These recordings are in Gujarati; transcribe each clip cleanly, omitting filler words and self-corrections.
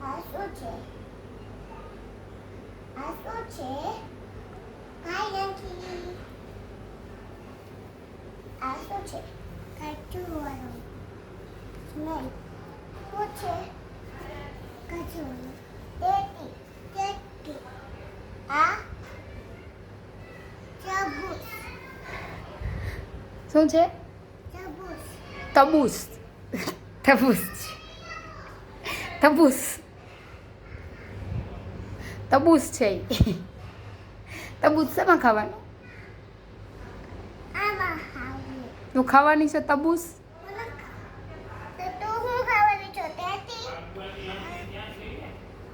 આ શું છે? આ શું છે? કાંઈ નથી. આ શું છે? કચુવાળો. નહીં. શું છે? કચુવાળો. તેતી. તેતી. આ તરબૂચ. શું છે? તરબૂચ. તબૂસ. તબૂસ. તબૂસ. તબૂસ છે ઈ. તબૂચ શેમાં ખાવાનું? આમાં ખાવું. તું ખાવાની છે તબૂસ? તો તું શું ખાવાની છો? તેતી.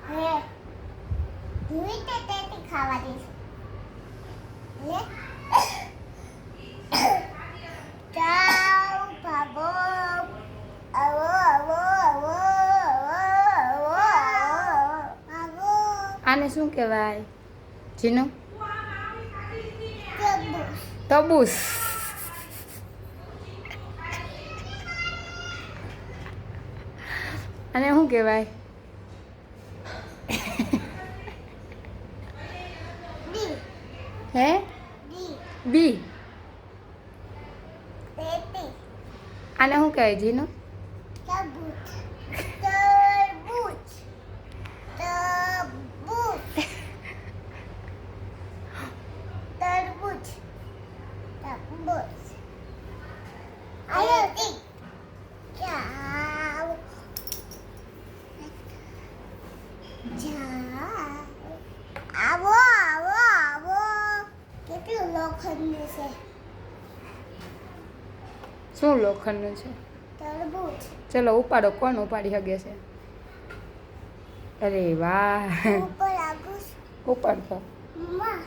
હે હું તે તેતી ખાવાની છું. લે જાઓ ભાગો. આવો આવો આવો આવો આવો. આને શું કહેવાય જીનો? તરબૂચ. તબૂસ. આને શું કહેવાય? ડી હે? D B. તેતી. આને શું કહેવાય જીનો? તરબૂચ. તરબૂચ. તરબૂચ. તરબૂચ. તરબૂચ. આયો ટી. જાઓ. જાઓ. આવો આવો આવો. કેટલું લોખંડનું છે? શું લોખંડનું છે? તરબૂચ. ચલો ઉપાડો. કોણ ઉપાડી શકે છે? અરે વાહ. ઉપર આગું. ઉપાડતો. મમ્મા